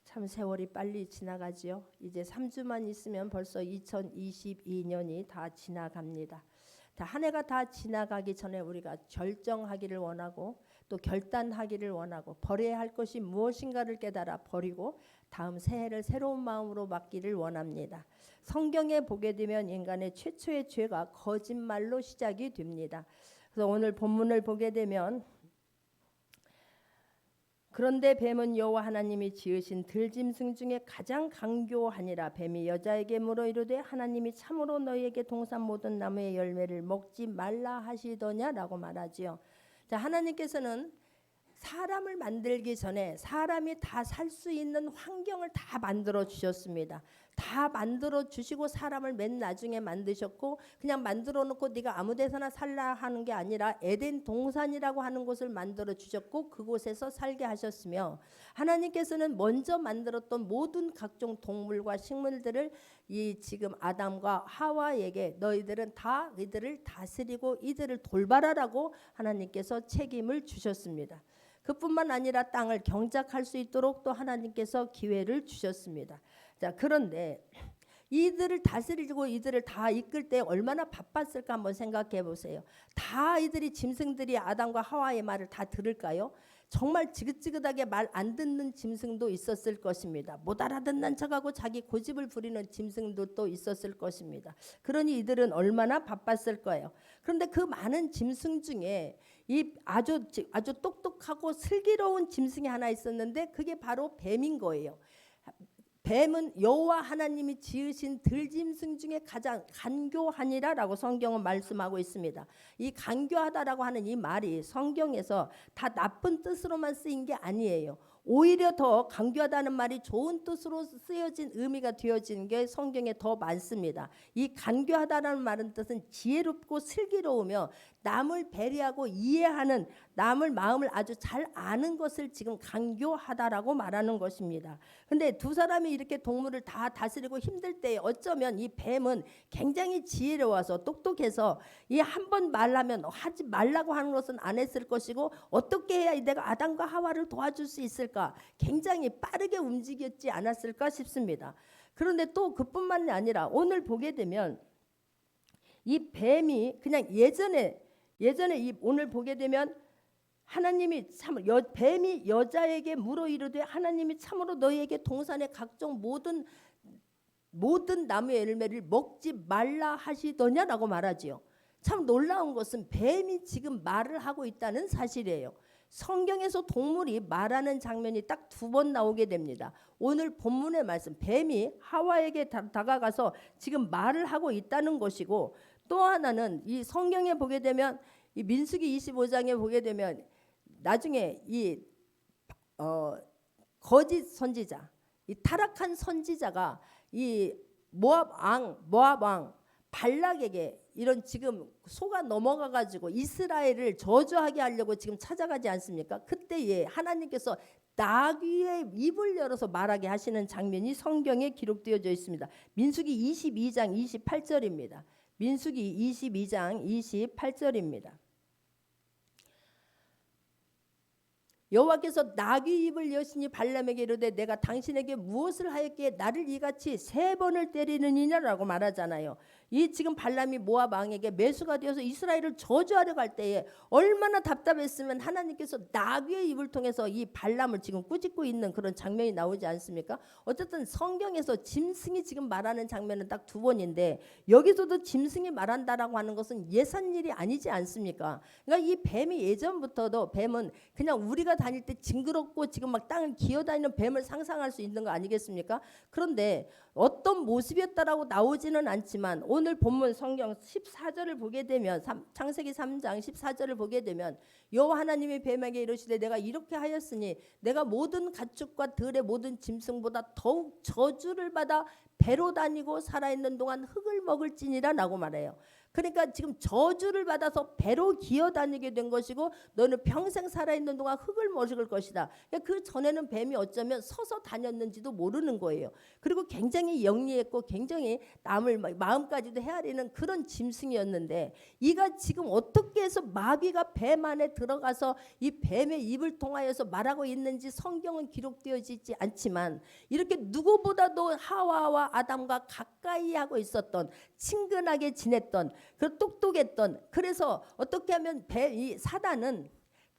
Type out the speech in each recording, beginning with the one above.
참 세월이 빨리 지나가지요. 이제 3주만 있으면 벌써 2022년이 다 지나갑니다. 한 해가 다 지나가기 전에 우리가 결정하기를 원하고 또 결단하기를 원하고 버려야 할 것이 무엇인가를 깨달아 버리고 다음 새해를 새로운 마음으로 맞기를 원합니다. 성경에 보게 되면 인간의 최초의 죄가 거짓말로 시작이 됩니다. 그래서 오늘 본문을 보게 되면 그런데 뱀은 여호와 하나님이 지으신 들짐승 중에 가장 강교하니라. 뱀이 여자에게 물어 이르되 하나님이 참으로 너희에게 동산 모든 나무의 열매를 먹지 말라 하시더냐라고 말하지요. 자, 하나님께서는 사람을 만들기 전에 사람이 다 살 수 있는 환경을 다 만들어 주셨습니다. 다 만들어 주시고 사람을 맨 나중에 만드셨고 그냥 만들어 놓고 네가 아무 데서나 살라 하는 게 아니라 에덴 동산이라고 하는 곳을 만들어 주셨고 그곳에서 살게 하셨으며 하나님께서는 먼저 만들었던 모든 각종 동물과 식물들을 이 지금 아담과 하와에게 너희들은 다 이들을 다스리고 이들을 돌봐라라고 하나님께서 책임을 주셨습니다. 그뿐만 아니라 땅을 경작할 수 있도록 또 하나님께서 기회를 주셨습니다. 자, 그런데 이들을 다스리고 이들을 다 이끌 때 얼마나 바빴을까 한번 생각해 보세요. 다 이들이 짐승들이 아담과 하와의 말을 다 들을까요? 정말 지긋지긋하게 말 안 듣는 짐승도 있었을 것입니다. 못 알아듣는 척하고 자기 고집을 부리는 짐승도 있었을 것입니다. 그러니 이들은 얼마나 바빴을 거예요. 그런데 그 많은 짐승 중에 이 아주 똑똑하고 슬기로운 짐승이 하나 있었는데 그게 바로 뱀인 거예요. 뱀은 여호와 하나님이 지으신 들짐승 중에 가장 간교하니라라고 성경은 말씀하고 있습니다. 이 간교하다라고 하는 이 말이 성경에서 다 나쁜 뜻으로만 쓰인 게 아니에요. 오히려 더 간교하다는 말이 좋은 뜻으로 쓰여진 의미가 되어지는 게 성경에 더 많습니다. 이 간교하다라는 말은 뜻은 지혜롭고 슬기로우며 남을 배려하고 이해하는 남을 마음을 아주 잘 아는 것을 지금 간교하다라고 말하는 것입니다. 근데 두 사람이 이렇게 동물을 다 다스리고 힘들 때 어쩌면 이 뱀은 굉장히 지혜로워서 똑똑해서 이 한 번 말하면 하지 말라고 하는 것은 안 했을 것이고 어떻게 해야 내가 아담과 하와를 도와줄 수 있을까 굉장히 빠르게 움직였지 않았을까 싶습니다. 그런데 또 그뿐만이 아니라 오늘 보게 되면 이 뱀이 그냥 예전에 이 오늘 보게 되면 하나님이 뱀이 여자에게 물어 이르되 하나님이 참으로 너희에게 동산의 각종 모든 나무의 열매를 먹지 말라 하시더냐라고 말하지요. 참 놀라운 것은 뱀이 지금 말을 하고 있다는 사실이에요. 성경에서 동물이 말하는 장면이 딱 2번 나오게 됩니다. 오늘 본문의 말씀 뱀이 하와에게 다가가서 지금 말을 하고 있다는 것이고 또 하나는 이 성경에 보게 되면 이 민수기 25장에 보게 되면 나중에 이 거짓 선지자, 이 타락한 선지자가 이 모압 왕 발락에게 이런 지금 속아 넘어가 가지고 이스라엘을 저주하게 하려고 지금 찾아가지 않습니까? 그때에 하나님께서 나귀의 입을 열어서 말하게 하시는 장면이 성경에 기록되어져 있습니다. 민수기 22장 28절입니다. 민수기 22장 28절입니다. 여호와께서 나귀 입을 여시니 발람에게 이르되 내가 당신에게 무엇을 하였기에 나를 이같이 3번을 때리느니냐라고 말하잖아요. 이 지금 발람이 모압 왕에게 매수가 되어서 이스라엘을 저주하려 갈 때에 얼마나 답답했으면 하나님께서 나귀의 입을 통해서 이 발람을 지금 꾸짖고 있는 그런 장면이 나오지 않습니까? 어쨌든 성경에서 짐승이 지금 말하는 장면은 딱 2번인데 여기서도 짐승이 말한다라고 하는 것은 예산일이 아니지 않습니까? 그러니까 이 뱀이 예전부터도 뱀은 그냥 우리가 다닐 때 징그럽고 지금 막 땅을 기어다니는 뱀을 상상할 수 있는 거 아니겠습니까? 그런데 어떤 모습이었다라고 나오지는 않지만 오늘 본문 성경 14절을 보게 되면 창세기 3장 14절을 보게 되면 여호와 하나님이 뱀에게 이르시되 내가 이렇게 하였으니 내가 모든 가축과 들의 모든 짐승보다 더욱 저주를 받아 배로 다니고 살아있는 동안 흙을 먹을지니라 라고 말해요. 그러니까 지금 저주를 받아서 배로 기어다니게 된 것이고 너는 평생 살아있는 동안 흙을 먹을 것이다. 그러니까 그 전에는 뱀이 어쩌면 서서 다녔는지도 모르는 거예요. 그리고 굉장히 영리했고 굉장히 남을 마음까지도 헤아리는 그런 짐승이었는데 이가 지금 어떻게 해서 마귀가 뱀 안에 들어가서 이 뱀의 입을 통하여서 말하고 있는지 성경은 기록되어지지 않지만 이렇게 누구보다도 하와와 아담과 가까이 하고 있었던 친근하게 지냈던 그 똑똑했던 그래서 어떻게 하면 이 사단은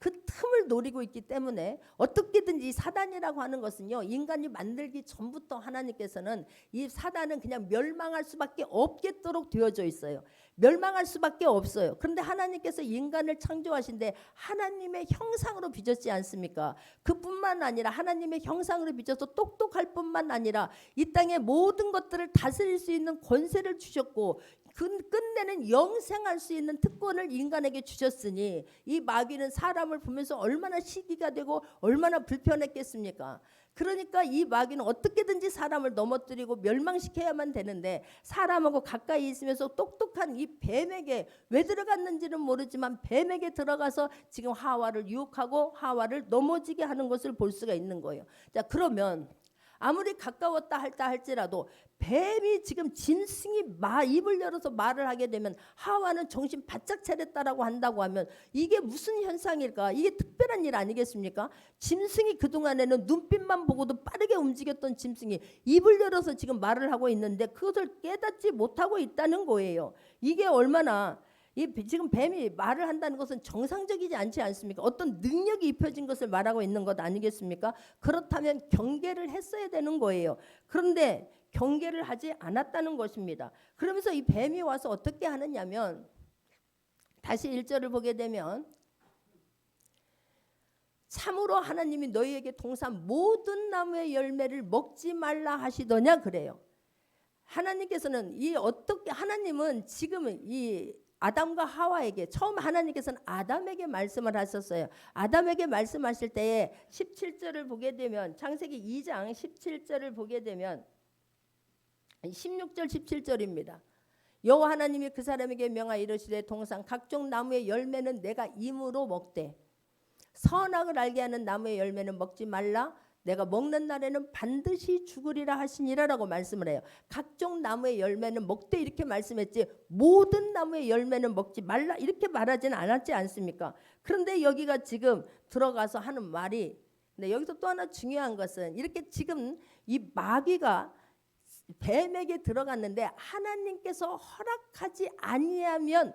그 틈을 노리고 있기 때문에 어떻게든지 이 사단이라고 하는 것은요 인간이 만들기 전부터 하나님께서는 이 사단은 그냥 멸망할 수밖에 없게도록 되어져 있어요. 멸망할 수밖에 없어요. 그런데 하나님께서 인간을 창조하신데 하나님의 형상으로 빚었지 않습니까? 그뿐만 아니라 하나님의 형상으로 빚어서 똑똑할 뿐만 아니라 이 땅의 모든 것들을 다스릴 수 있는 권세를 주셨고 끝내는 영생할 수 있는 특권을 인간에게 주셨으니 이 마귀는 사람을 보면서 얼마나 시기가 되고 얼마나 불편했겠습니까? 그러니까 이 마귀는 어떻게든지 사람을 넘어뜨리고 멸망시켜야만 되는데 사람하고 가까이 있으면서 똑똑한 이 뱀에게 왜 들어갔는지는 모르지만 뱀에게 들어가서 지금 하와를 유혹하고 하와를 넘어지게 하는 것을 볼 수가 있는 거예요. 자, 그러면 아무리 가까웠다 할지라도 뱀이 지금 짐승이 입을 열어서 말을 하게 되면 하와는 정신 바짝 차렸다라고 한다고 하면 이게 무슨 현상일까? 이게 특별한 일 아니겠습니까? 짐승이 그동안에는 눈빛만 보고도 빠르게 움직였던 짐승이 입을 열어서 지금 말을 하고 있는데 그것을 깨닫지 못하고 있다는 거예요. 이게 얼마나 지금 뱀이 말을 한다는 것은 정상적이지 않지 않습니까? 어떤 능력이 입혀진 것을 말하고 있는 것 아니겠습니까? 그렇다면 경계를 했어야 되는 거예요. 그런데 경계를 하지 않았다는 것입니다. 그러면서 이 뱀이 와서 어떻게 하느냐면 다시 1절을 보게 되면 참으로 하나님이 너희에게 동산 모든 나무의 열매를 먹지 말라 하시더냐 그래요. 하나님께서는 하나님은 지금 이 아담과 하와에게 처음 하나님께서는 아담에게 말씀을 하셨어요. 아담에게 말씀하실 때에 17절을 보게 되면 창세기 2장 17절을 보게 되면 16절 17절입니다. 여호와 하나님이 그 사람에게 명하여 이르시되 동산 각종 나무의 열매는 내가 임으로 먹되 선악을 알게 하는 나무의 열매는 먹지 말라. 내가 먹는 날에는 반드시 죽으리라 하시니라라고 말씀을 해요. 각종 나무의 열매는 먹되 이렇게 말씀했지 모든 나무의 열매는 먹지 말라 이렇게 말하지는 않았지 않습니까? 그런데 여기가 지금 들어가서 하는 말이 근데 여기서 또 하나 중요한 것은 이렇게 지금 이 마귀가 뱀에게 들어갔는데 하나님께서 허락하지 아니하면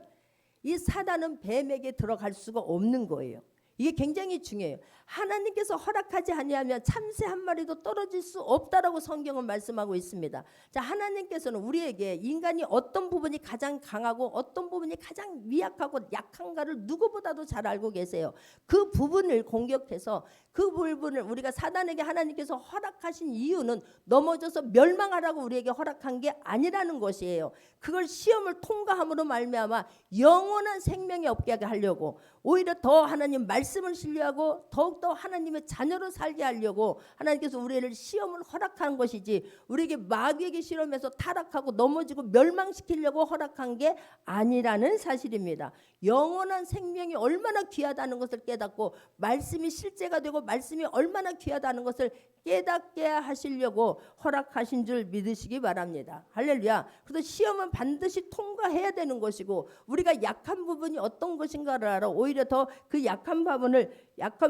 이 사단은 뱀에게 들어갈 수가 없는 거예요. 이게 굉장히 중요해요. 하나님께서 허락하지 아니하면 참새 한 마리도 떨어질 수 없다라고 성경은 말씀하고 있습니다. 자, 하나님께서는 우리에게 인간이 어떤 부분이 가장 강하고 어떤 부분이 가장 미약하고 약한가를 누구보다도 잘 알고 계세요. 그 부분을 공격해서 그 부분을 우리가 사단에게 하나님께서 허락하신 이유는 넘어져서 멸망하라고 우리에게 허락한 게 아니라는 것이에요. 그걸 시험을 통과함으로 말미암아 영원한 생명이 없게 하려고 오히려 더 하나님 말씀을 신뢰하고 더욱더 하나님의 자녀로 살게 하려고 하나님께서 우리를 시험을 허락한 것이지 우리에게 마귀에게 실험해서 타락하고 넘어지고 멸망시키려고 허락한 게 아니라는 사실입니다. 영원한 생명이 얼마나 귀하다는 것을 깨닫고 말씀이 실제가 되고 말씀이 얼마나 귀하다는 것을 깨닫게 하시려고 허락하신 줄 믿으시기 바랍니다. 할렐루야. 그래서 시험은 반드시 통과해야 되는 것이고 우리가 약한 부분이 어떤 것인가를 알아 오히려 더 그 약한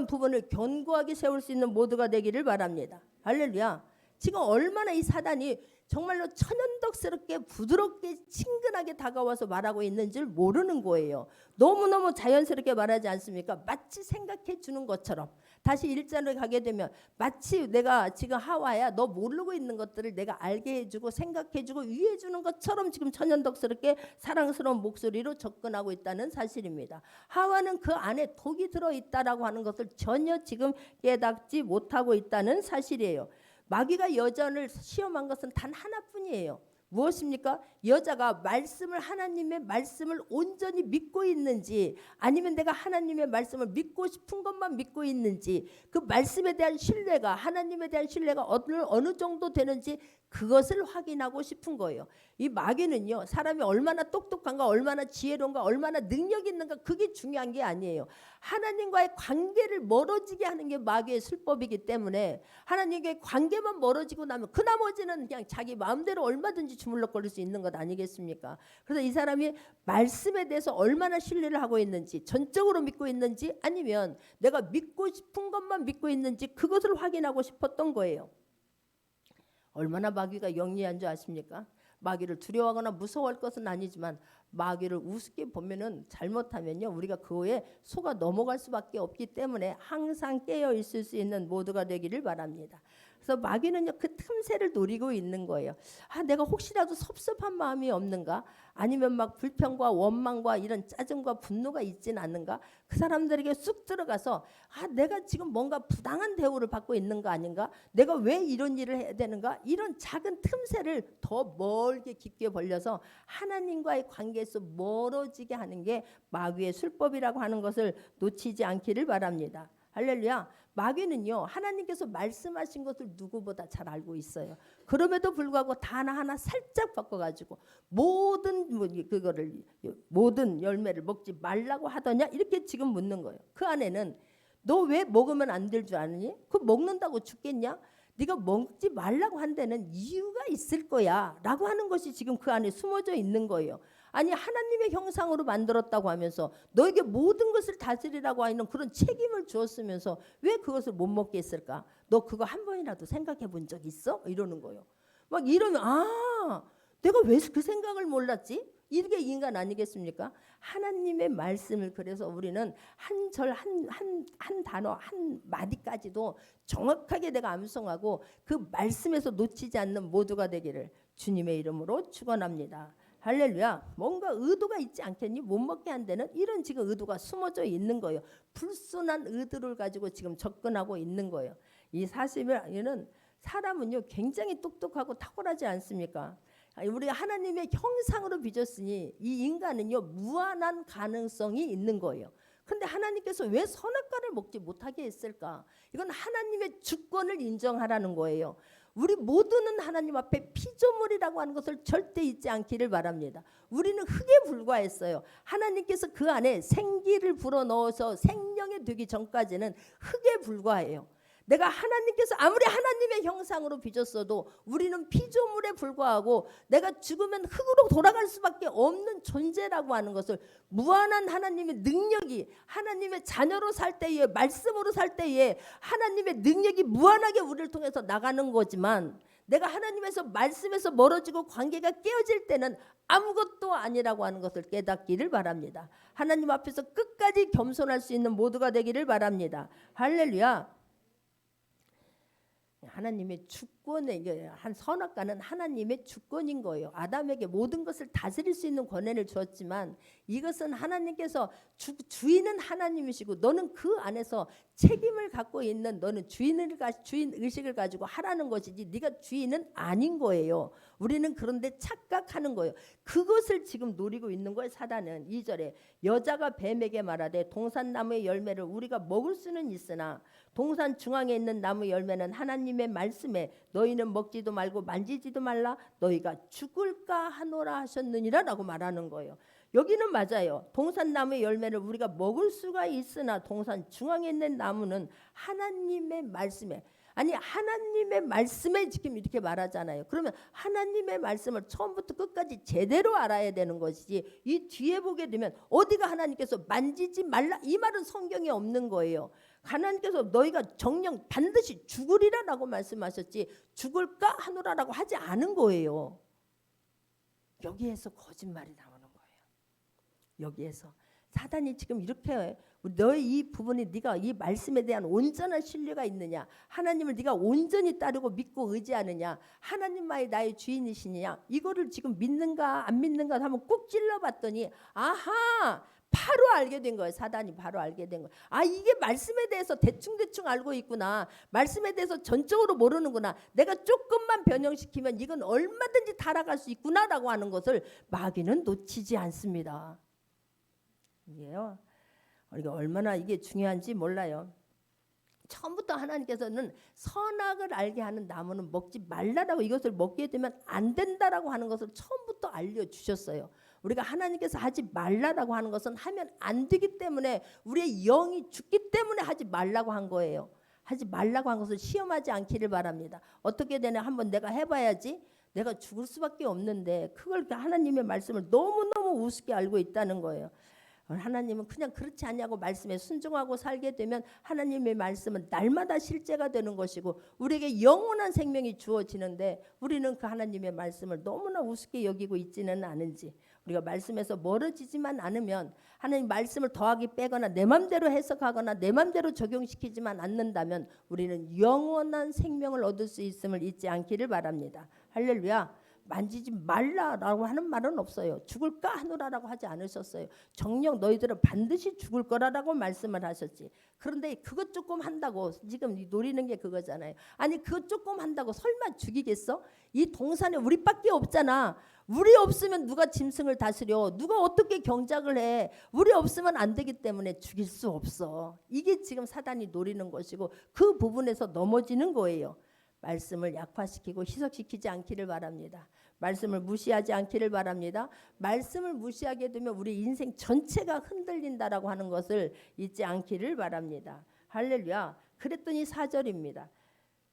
부분을 견고하게 세울 수 있는 모두가 되기를 바랍니다. 할렐루야. 지금 얼마나 이 사단이 정말로 천연덕스럽게 부드럽게 친근하게 다가와서 말하고 있는 줄 모르는 거예요. 너무너무 자연스럽게 말하지 않습니까? 마치 생각해 주는 것처럼. 다시 1절을 가게 되면 마치 내가 지금 하와야 너 모르고 있는 것들을 내가 알게 해주고 생각해주고 위해주는 것처럼 지금 천연덕스럽게 사랑스러운 목소리로 접근하고 있다는 사실입니다. 하와는 그 안에 독이 들어있다라고 하는 것을 전혀 지금 깨닫지 못하고 있다는 사실이에요. 마귀가 여전을 시험한 것은 단 하나뿐이에요. 무엇입니까? 여자가 말씀을, 하나님의 말씀을 온전히 믿고 있는지, 아니면 내가 하나님의 말씀을 믿고 싶은 것만 믿고 있는지, 그 말씀에 대한 신뢰가, 하나님에 대한 신뢰가 어느 정도 되는지 그것을 확인하고 싶은 거예요. 이 마귀는요, 사람이 얼마나 똑똑한가, 얼마나 지혜로운가, 얼마나 능력 있는가, 그게 중요한 게 아니에요. 하나님과의 관계를 멀어지게 하는 게 마귀의 술법이기 때문에, 하나님과의 관계만 멀어지고 나면 그 나머지는 그냥 자기 마음대로 얼마든지 주물럭거릴 수 있는 것 아니겠습니까? 그래서 이 사람이 말씀에 대해서 얼마나 신뢰를 하고 있는지, 전적으로 믿고 있는지, 아니면 내가 믿고 싶은 것만 믿고 있는지, 그것을 확인하고 싶었던 거예요. 얼마나 마귀가 영리한 줄 아십니까? 마귀를 두려워하거나 무서워할 것은 아니지만, 마귀를 우습게 보면은, 잘못하면요, 우리가 그거에 속아 넘어갈 수밖에 없기 때문에 항상 깨어 있을 수 있는 모두가 되기를 바랍니다. 그래서 마귀는요, 그 틈새를 노리고 있는 거예요. 내가 혹시라도 섭섭한 마음이 없는가? 아니면 막 불평과 원망과 이런 짜증과 분노가 있진 않는가? 그 사람들에게 쑥 들어가서 내가 지금 뭔가 부당한 대우를 받고 있는 거 아닌가? 내가 왜 이런 일을 해야 되는가? 이런 작은 틈새를 더 멀게 깊게 벌려서 하나님과의 관계에서 멀어지게 하는 게 마귀의 술법이라고 하는 것을 놓치지 않기를 바랍니다. 할렐루야. 마귀는요, 하나님께서 말씀하신 것을 누구보다 잘 알고 있어요. 그럼에도 불구하고 다 하나하나 살짝 바꿔가지고 모든 열매를 먹지 말라고 하더냐, 이렇게 지금 묻는 거예요. 그 안에는 너 왜 먹으면 안 될 줄 아느니? 그 먹는다고 죽겠냐? 네가 먹지 말라고 한 데는 이유가 있을 거야 라고 하는 것이 지금 그 안에 숨어져 있는 거예요. 아니, 하나님의 형상으로 만들었다고 하면서 너에게 모든 것을 다스리라고 하는 그런 책임을 주었으면서 왜 그것을 못 먹게 했을까? 너 그거 한 번이라도 생각해 본 적 있어? 이러는 거예요. 막 이러면 내가 왜 그 생각을 몰랐지? 이게 인간 아니겠습니까? 하나님의 말씀을, 그래서 우리는 한 절 한 단어 한 마디까지도 정확하게 내가 암송하고 그 말씀에서 놓치지 않는 모두가 되기를 주님의 이름으로 축원합니다. 할렐루야. 뭔가 의도가 있지 않겠니? 못 먹게 한 데는 이런 지금 의도가 숨어져 있는 거예요. 불순한 의도를 가지고 지금 접근하고 있는 거예요. 이 사실은 사람은요, 굉장히 똑똑하고 탁월하지 않습니까? 우리 하나님의 형상으로 빚었으니 이 인간은요, 무한한 가능성이 있는 거예요. 근데 하나님께서 왜 선악과를 먹지 못하게 했을까? 이건 하나님의 주권을 인정하라는 거예요. 우리 모두는 하나님 앞에 피조물이라고 하는 것을 절대 잊지 않기를 바랍니다. 우리는 흙에 불과했어요. 하나님께서 그 안에 생기를 불어넣어서 생명이 되기 전까지는 흙에 불과해요. 내가 하나님께서 아무리 하나님의 형상으로 빚었어도 우리는 피조물에 불과하고 내가 죽으면 흙으로 돌아갈 수밖에 없는 존재라고 하는 것을, 무한한 하나님의 능력이, 하나님의 자녀로 살 때에, 말씀으로 살 때에 하나님의 능력이 무한하게 우리를 통해서 나가는 거지만, 내가 하나님에서 말씀에서 멀어지고 관계가 깨어질 때는 아무것도 아니라고 하는 것을 깨닫기를 바랍니다. 하나님 앞에서 끝까지 겸손할 수 있는 모두가 되기를 바랍니다. 할렐루야. 하나님의 주권에, 한 선악과는 하나님의 주권인 거예요. 아담에게 모든 것을 다스릴 수 있는 권한을 주었지만, 이것은 하나님께서 주인은 하나님이시고 너는 그 안에서 책임을 갖고 있는, 너는 주인 의식을 가지고 하라는 것이지 네가 주인은 아닌 거예요. 우리는 그런데 착각하는 거예요. 그것을 지금 노리고 있는 거예요. 사단은 2절에 여자가 뱀에게 말하되 동산나무의 열매를 우리가 먹을 수는 있으나 동산 중앙에 있는 나무 열매는 하나님의 말씀에 너희는 먹지도 말고 만지지도 말라 너희가 죽을까 하노라 하셨느니라 라고 말하는 거예요. 여기는 맞아요. 동산나무의 열매를 우리가 먹을 수가 있으나 동산 중앙에 있는 나무는 하나님의 말씀에, 아니 하나님의 말씀에 지금 이렇게 말하잖아요. 그러면 하나님의 말씀을 처음부터 끝까지 제대로 알아야 되는 것이지, 이 뒤에 보게 되면 어디가 하나님께서 만지지 말라 이 말은 성경에 없는 거예요. 하나님께서 너희가 정령 반드시 죽으리라라고 말씀하셨지 죽을까 하노라라고 하지 않은 거예요. 여기에서 거짓말이 나오는 거예요. 여기에서 사단이 지금 이렇게, 너의 이 부분이 네가 이 말씀에 대한 온전한 신뢰가 있느냐, 하나님을 네가 온전히 따르고 믿고 의지하느냐, 하나님만이 나의 주인이시냐, 이거를 지금 믿는가 안 믿는가 한번 꾹 찔러봤더니 아하, 바로 알게 된 거예요. 사단이 바로 알게 된 거예요. 아, 이게 말씀에 대해서 대충대충 알고 있구나. 말씀에 대해서 전적으로 모르는구나. 내가 조금만 변형시키면 이건 얼마든지 타락할 수 있구나라고 하는 것을 마귀는 놓치지 않습니다. 이게요. 이게 얼마나 이게 중요한지 몰라요. 처음부터 하나님께서는 선악을 알게 하는 나무는 먹지 말라라고, 이것을 먹게 되면 안 된다라고 하는 것을 처음부터 알려주셨어요. 우리가 하나님께서 하지 말라라고 하는 것은 하면 안 되기 때문에, 우리의 영이 죽기 때문에 하지 말라고 한 거예요. 하지 말라고 한 것을 시험하지 않기를 바랍니다. 어떻게 되냐, 한번 내가 해봐야지. 내가 죽을 수밖에 없는데 그걸 하나님의 말씀을 너무너무 우습게 알고 있다는 거예요. 하나님은 그냥 그렇지 않냐고 말씀에 순종하고 살게 되면 하나님의 말씀은 날마다 실제가 되는 것이고 우리에게 영원한 생명이 주어지는데, 우리는 그 하나님의 말씀을 너무나 우습게 여기고 있지는 않은지, 우리가 말씀에서 멀어지지만 않으면, 하나님 말씀을 더하기 빼거나 내 맘대로 해석하거나 내 맘대로 적용시키지만 않는다면 우리는 영원한 생명을 얻을 수 있음을 잊지 않기를 바랍니다. 할렐루야. 만지지 말라라고 하는 말은 없어요. 죽을까 하노라라고 하지 않으셨어요. 정녕 너희들은 반드시 죽을 거라라고 말씀을 하셨지. 그런데 그것 조금 한다고, 지금 노리는 게 그거잖아요. 아니, 그것 조금 한다고 설마 죽이겠어? 이 동산에 우리밖에 없잖아. 우리 없으면 누가 짐승을 다스려? 누가 어떻게 경작을 해? 우리 없으면 안 되기 때문에 죽일 수 없어. 이게 지금 사단이 노리는 것이고, 그 부분에서 넘어지는 거예요. 말씀을 약화시키고 희석시키지 않기를 바랍니다. 말씀을 무시하지 않기를 바랍니다. 말씀을 무시하게 되면 우리 인생 전체가 흔들린다라고 하는 것을 잊지 않기를 바랍니다. 할렐루야. 그랬더니 4절입니다.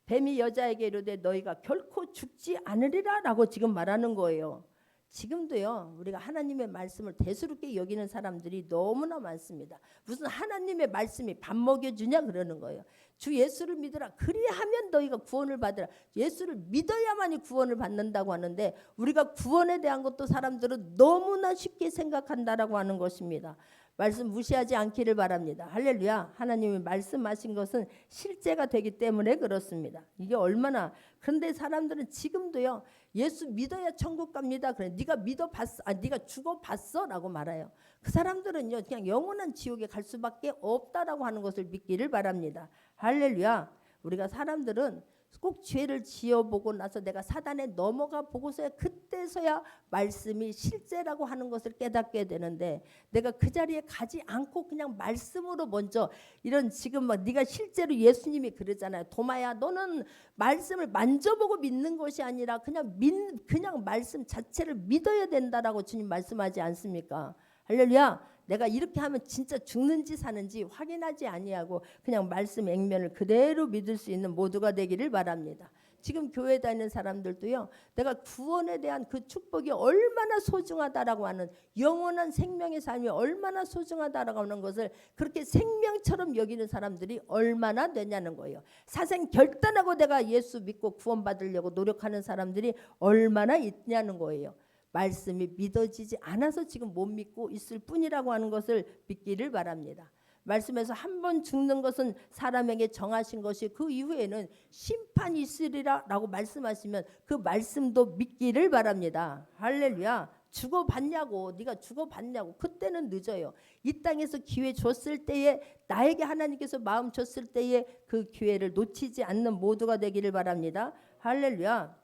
뱀이 여자에게 이르되 너희가 결코 죽지 않으리라 라고 지금 말하는 거예요. 지금도요, 우리가 하나님의 말씀을 대수롭게 여기는 사람들이 너무나 많습니다. 무슨 하나님의 말씀이 밥 먹여주냐 그러는 거예요. 주 예수를 믿으라, 그리하면 너희가 구원을 받으라. 예수를 믿어야만이 구원을 받는다고 하는데, 우리가 구원에 대한 것도 사람들은 너무나 쉽게 생각한다라고 하는 것입니다. 말씀 무시하지 않기를 바랍니다. 할렐루야. 하나님이 말씀하신 것은 실제가 되기 때문에 그렇습니다. 이게 얼마나, 그런데 사람들은 지금도요, 예수 믿어야 천국 갑니다. 그래, 네가 믿어봤어? 네가 죽어봤어? 라고 말해요. 그 사람들은요, 그냥 영원한 지옥에 갈 수밖에 없다라고 하는 것을 믿기를 바랍니다. 할렐루야. 우리가 사람들은 꼭 죄를 지어보고 나서 내가 사단에 넘어가 보고서야, 그때서야 말씀이 실제라고 하는 것을 깨닫게 되는데, 내가 그 자리에 가지 않고 그냥 말씀으로 먼저, 이런 지금 막 네가 실제로, 예수님이 그러잖아요. 도마야, 너는 말씀을 만져보고 믿는 것이 아니라 그냥 말씀 자체를 믿어야 된다라고 주님 말씀하지 않습니까? 할렐루야. 내가 이렇게 하면 진짜 죽는지 사는지 확인하지 아니하고 그냥 말씀 액면을 그대로 믿을 수 있는 모두가 되기를 바랍니다. 지금 교회 다니는 사람들도요, 내가 구원에 대한 그 축복이 얼마나 소중하다라고 하는, 영원한 생명의 삶이 얼마나 소중하다라고 하는 것을 그렇게 생명처럼 여기는 사람들이 얼마나 되냐는 거예요. 사생 결단하고 내가 예수 믿고 구원받으려고 노력하는 사람들이 얼마나 있냐는 거예요. 말씀이 믿어지지 않아서 지금 못 믿고 있을 뿐이라고 하는 것을 믿기를 바랍니다. 말씀에서 한 번 죽는 것은 사람에게 정하신 것이 그 이후에는 심판이 있으리라 라고 말씀하시면 그 말씀도 믿기를 바랍니다. 할렐루야. 죽어봤냐고, 네가 죽어봤냐고. 그때는 늦어요. 이 땅에서 기회 줬을 때에, 나에게 하나님께서 마음 줬을 때에 그 기회를 놓치지 않는 모두가 되기를 바랍니다. 할렐루야.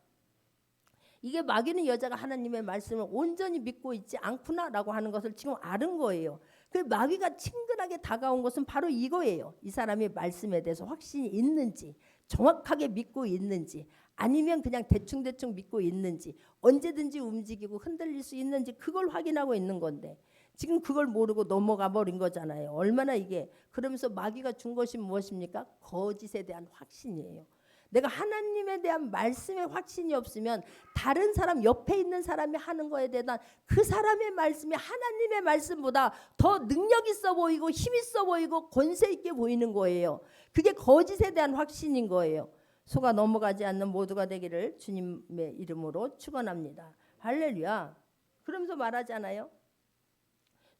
이게 마귀는 여자가 하나님의 말씀을 온전히 믿고 있지 않구나라고 하는 것을 지금 아는 거예요. 그 마귀가 친근하게 다가온 것은 바로 이거예요. 이 사람이 말씀에 대해서 확신이 있는지, 정확하게 믿고 있는지, 아니면 그냥 대충대충 믿고 있는지, 언제든지 움직이고 흔들릴 수 있는지, 그걸 확인하고 있는 건데 지금 그걸 모르고 넘어가 버린 거잖아요. 얼마나 이게, 그러면서 마귀가 준 것이 무엇입니까? 거짓에 대한 확신이에요. 내가 하나님에 대한 말씀에 확신이 없으면 다른 사람, 옆에 있는 사람이 하는 거에 대한 그 사람의 말씀이 하나님의 말씀보다 더 능력 있어 보이고 힘 있어 보이고 권세 있게 보이는 거예요. 그게 거짓에 대한 확신인 거예요. 속아 넘어가지 않는 모두가 되기를 주님의 이름으로 축원합니다. 할렐루야. 그러면서 말하잖아요.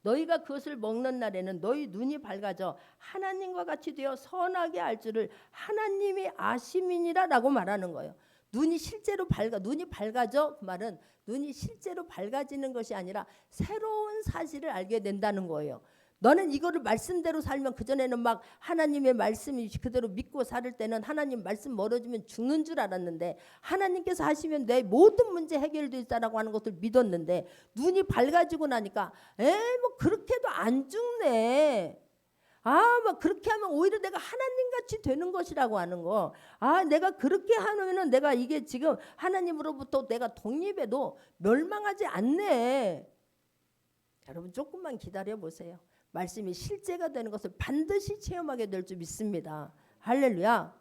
너희가 그것을 먹는 날에는 너희 눈이 밝아져 하나님과 같이 되어 선하게 알 줄을 하나님이 아심이니라 라고 말하는 거예요. 눈이 실제로 눈이 밝아져. 그 말은 눈이 실제로 밝아지는 것이 아니라 새로운 사실을 알게 된다는 거예요. 너는 이거를 말씀대로 살면, 그전에는 막 하나님의 말씀이 그대로 믿고 살 때는 하나님 말씀 멀어지면 죽는 줄 알았는데, 하나님께서 하시면 내 모든 문제 해결되다라고 하는 것을 믿었는데, 눈이 밝아지고 나니까 뭐 그렇게도 안 죽네. 뭐 그렇게 하면 오히려 내가 하나님같이 되는 것이라고 하는 거. 내가 그렇게 하면은 내가 이게 지금 하나님으로부터 내가 독립해도 멸망하지 않네. 여러분 조금만 기다려 보세요. 말씀이 실제가 되는 것을 반드시 체험하게 될 줄 믿습니다. 할렐루야.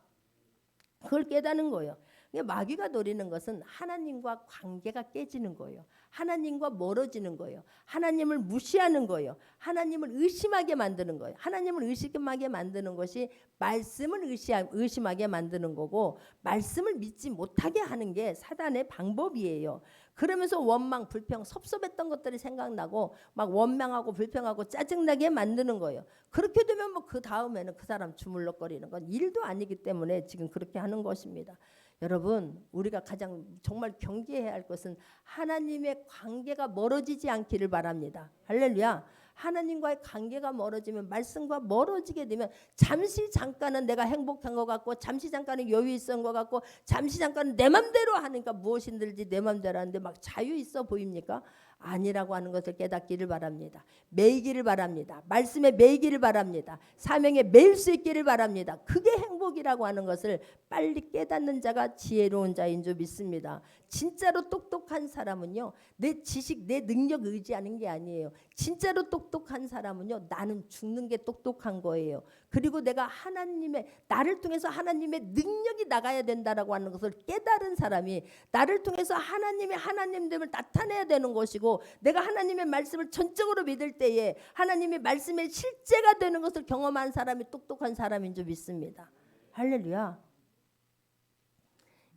그걸 깨닫는 거예요. 마귀가 노리는 것은 하나님과 관계가 깨지는 거예요. 하나님과 멀어지는 거예요. 하나님을 무시하는 거예요. 하나님을 의심하게 만드는 거예요. 하나님을 의심하게 만드는 것이 말씀을 의심하게 만드는 거고, 말씀을 믿지 못하게 하는 게 사단의 방법이에요. 그러면서 원망, 불평, 섭섭했던 것들이 생각나고 막 원망하고 불평하고 짜증나게 만드는 거예요. 그렇게 되면 뭐 그 다음에는 그 사람 주물럭거리는 건 일도 아니기 때문에 지금 그렇게 하는 것입니다. 여러분, 우리가 가장 정말 경계해야 할 것은 하나님의 관계가 멀어지지 않기를 바랍니다. 할렐루야. 하나님과의 관계가 멀어지면, 말씀과 멀어지게 되면 잠시 잠깐은 내가 행복한 것 같고, 잠시 잠깐은 여유 있었던 것 같고, 잠시 잠깐은 내 맘대로 하니까 무엇이 힘들지 내 맘대로 하는데 막 자유 있어 보입니까? 아니라고 하는 것을 깨닫기를 바랍니다. 매이기를 바랍니다. 말씀에 매이기를 바랍니다. 사명에 매일 수 있기를 바랍니다. 그게 행복이라고 하는 것을 빨리 깨닫는 자가 지혜로운 자인 줄 믿습니다. 진짜로 똑똑한 사람은요, 내 지식, 내 능력 의지하는 게 아니에요. 진짜로 똑똑한 사람은요, 나는 죽는 게 똑똑한 거예요. 그리고 내가 하나님의, 나를 통해서 하나님의 능력이 나가야 된다라고 하는 것을 깨달은 사람이, 나를 통해서 하나님의 하나님됨을 나타내야 되는 것이고, 내가 하나님의 말씀을 전적으로 믿을 때에 하나님의 말씀의 실제가 되는 것을 경험한 사람이 똑똑한 사람인 줄 믿습니다. 할렐루야.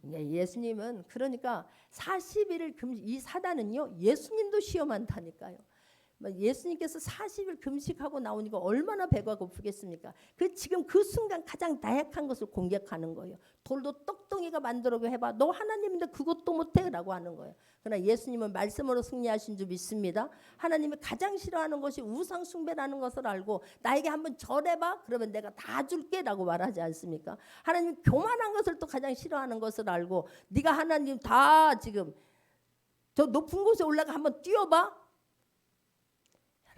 예수님은 그러니까 40일을 이 사단은요, 예수님도 시험한다니까요. 예수님께서 40일 금식하고 나오니까 얼마나 배가 고프겠습니까? 지금 그 순간 가장 나약한 것을 공격하는 거예요. 돌도 떡덩이가 만들어고 해봐. 너 하나님인데 그것도 못해? 라고 하는 거예요. 그러나 예수님은 말씀으로 승리하신 줄 믿습니다. 하나님이 가장 싫어하는 것이 우상 숭배라는 것을 알고, 나에게 한번 절해봐, 그러면 내가 다 줄게 라고 말하지 않습니까? 하나님 교만한 것을 또 가장 싫어하는 것을 알고, 네가 하나님 다 지금 저 높은 곳에 올라가 한번 뛰어봐.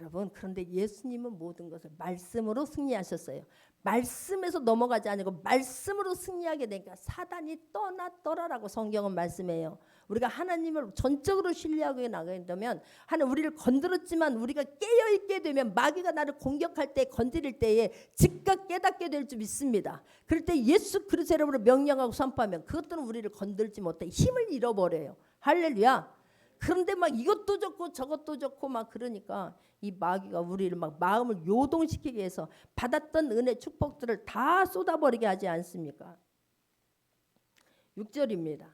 여러분, 그런데 예수님은 모든 것을 말씀으로 승리하셨어요. 말씀에서 넘어가지 않고 말씀으로 승리하게 되니까 사단이 떠나더라라고 성경은 말씀해요. 우리가 하나님을 전적으로 신뢰하고 나가게 되면, 하나님 우리를 건드렸지만 우리가 깨어있게 되면 마귀가 나를 공격할 때, 건드릴 때에 즉각 깨닫게 될 줄 믿습니다. 그럴 때 예수 그리스도의 이름으로 명령하고 선포하면 그것들은 우리를 건들지 못해 힘을 잃어버려요. 할렐루야. 그런데 막 이것도 좋고 저것도 좋고 막 그러니까 이 마귀가 우리를 막 마음을 요동시키게 해서 받았던 은혜 축복들을 다 쏟아버리게 하지 않습니까? 6절입니다.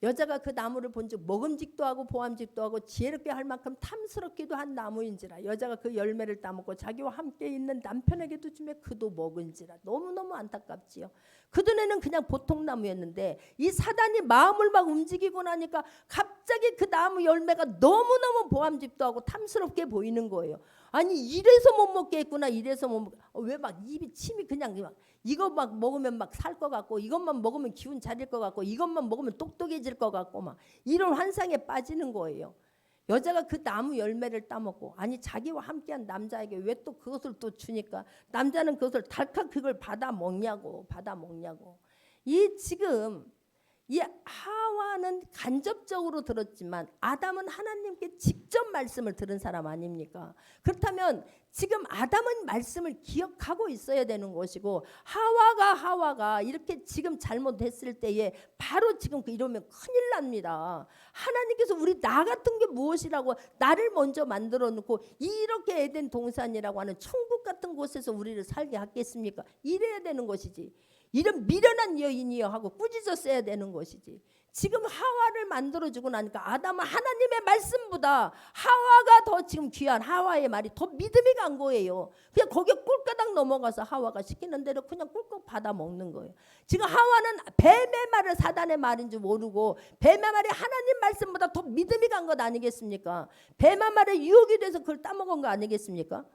여자가 그 나무를 본즉 먹음직도 하고 보암직도 하고 지혜롭게 할 만큼 탐스럽기도 한 나무인지라. 여자가 그 열매를 따먹고 자기와 함께 있는 남편에게도 주며 그도 먹은지라. 너무너무 안타깝지요. 그전에는 그냥 보통 나무였는데 이 사단이 마음을 막 움직이고 나니까 갑자기 그 나무 열매가 너무너무 보암직도 하고 탐스럽게 보이는 거예요. 아니 이래서 못 먹겠구나, 이래서 못 먹. 왜 막 입이 침이 그냥 막 이거 막 먹으면 막 살 것 같고, 이것만 먹으면 기운 차릴 것 같고, 이것만 먹으면 똑똑해질 것 같고, 막 이런 환상에 빠지는 거예요. 여자가 그 나무 열매를 따먹고, 아니 자기와 함께한 남자에게 왜 또 그것을 또 주니까 남자는 그것을 달칵 그걸 받아 먹냐고. 지금 이 하와는 간접적으로 들었지만 아담은 하나님께 직접 말씀을 들은 사람 아닙니까? 그렇다면 지금 아담은 말씀을 기억하고 있어야 되는 것이고, 하와가 이렇게 지금 잘못했을 때에 바로 지금 이러면 큰일 납니다. 하나님께서 우리 나 같은 게 무엇이라고 나를 먼저 만들어 놓고 이렇게 에덴 동산이라고 하는 천국 같은 곳에서 우리를 살게 하겠습니까? 이래야 되는 것이지. 이런 미련한 여인이여 하고 꾸짖었어야 되는 것이지. 지금 하와를 만들어주고 나니까 아담은 하나님의 말씀보다 하와가 더 지금 귀한, 하와의 말이 더 믿음이 간 거예요. 그냥 거기에 꿀가닥 넘어가서 하와가 시키는 대로 그냥 꿀꺽 받아 먹는 거예요. 지금 하와는 뱀의 말을 사단의 말인 줄 모르고 뱀의 말이 하나님 말씀보다 더 믿음이 간 것 아니겠습니까? 뱀의 말에 유혹이 돼서 그걸 따먹은 거 아니겠습니까?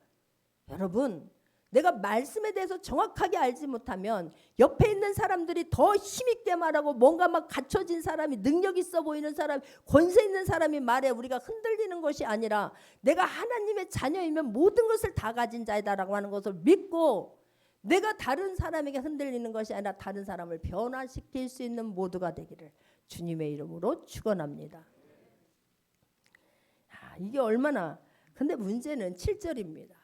여러분, 내가 말씀에 대해서 정확하게 알지 못하면 옆에 있는 사람들이 더 힘있게 말하고 뭔가 막 갖춰진 사람이, 능력 있어 보이는 사람, 권세 있는 사람이 말해 우리가 흔들리는 것이 아니라 내가 하나님의 자녀이면 모든 것을 다 가진 자이다라고 하는 것을 믿고 내가 다른 사람에게 흔들리는 것이 아니라 다른 사람을 변화시킬 수 있는 모두가 되기를 주님의 이름으로 축원합니다. 이게 얼마나, 근데 문제는 7절입니다.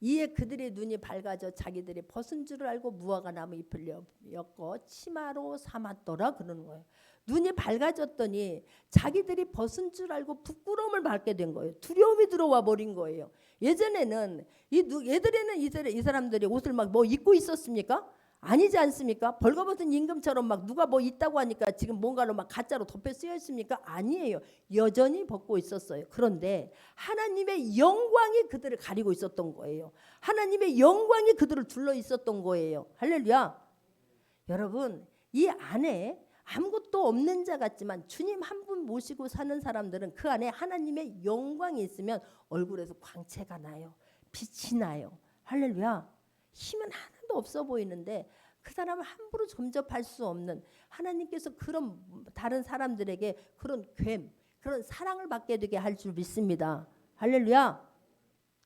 이에 그들의 눈이 밝아져 자기들이 벗은 줄을 알고 무화과 나무 잎을 엮어 치마로 삼았더라 그러는 거예요. 눈이 밝아졌더니 자기들이 벗은 줄 알고 부끄러움을 받게 된 거예요. 두려움이 들어와 버린 거예요. 예전에는 이 사람들이 옷을 막 뭐 입고 있었습니까? 아니지 않습니까? 벌거벗은 임금처럼 막 누가 뭐 있다고 하니까 지금 뭔가로 막 가짜로 덮여 쓰여 있습니까? 아니에요. 여전히 벗고 있었어요. 그런데 하나님의 영광이 그들을 가리고 있었던 거예요. 하나님의 영광이 그들을 둘러 있었던 거예요. 할렐루야. 여러분, 이 안에 아무것도 없는 자 같지만 주님 한 분 모시고 사는 사람들은 그 안에 하나님의 영광이 있으면 얼굴에서 광채가 나요. 빛이 나요. 할렐루야. 힘은 하나도 없어 보이는데 그 사람을 함부로 점접할 수 없는, 하나님께서 그런 다른 사람들에게 그런 그런 사랑을 받게 되게 할 줄 믿습니다. 할렐루야.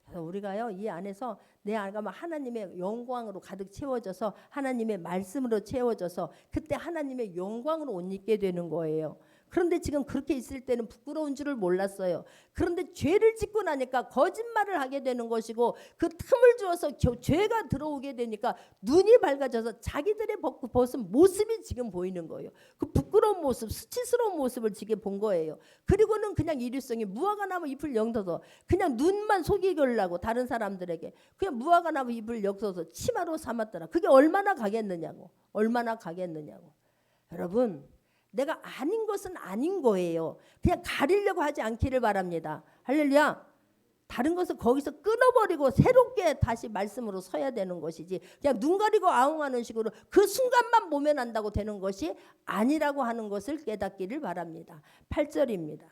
그래서 우리가요, 이 안에서 내 안가 하나님의 영광으로 가득 채워져서 하나님의 말씀으로 채워져서 그때 하나님의 영광으로 옷 입게 되는 거예요. 그런데 지금 그렇게 있을 때는 부끄러운 줄을 몰랐어요. 그런데 죄를 짓고 나니까 거짓말을 하게 되는 것이고 그 틈을 주어서 죄가 들어오게 되니까 눈이 밝아져서 자기들의 벗은 모습이 지금 보이는 거예요. 그 부끄러운 모습, 수치스러운 모습을 지금 본 거예요. 그리고는 그냥 일회성이 무화과 나무 잎을 엮어서 그냥 눈만 속이려고 다른 사람들에게 그냥 무화과 나무 잎을 엮어서 치마로 삼았더라. 그게 얼마나 가겠느냐고. 여러분, 내가 아닌 것은 아닌 거예요. 그냥 가리려고 하지 않기를 바랍니다. 할렐루야. 다른 것을 거기서 끊어버리고 새롭게 다시 말씀으로 서야 되는 것이지 그냥 눈 가리고 아웅하는 식으로 그 순간만 보면 안다고 되는 것이 아니라고 하는 것을 깨닫기를 바랍니다. 8절입니다.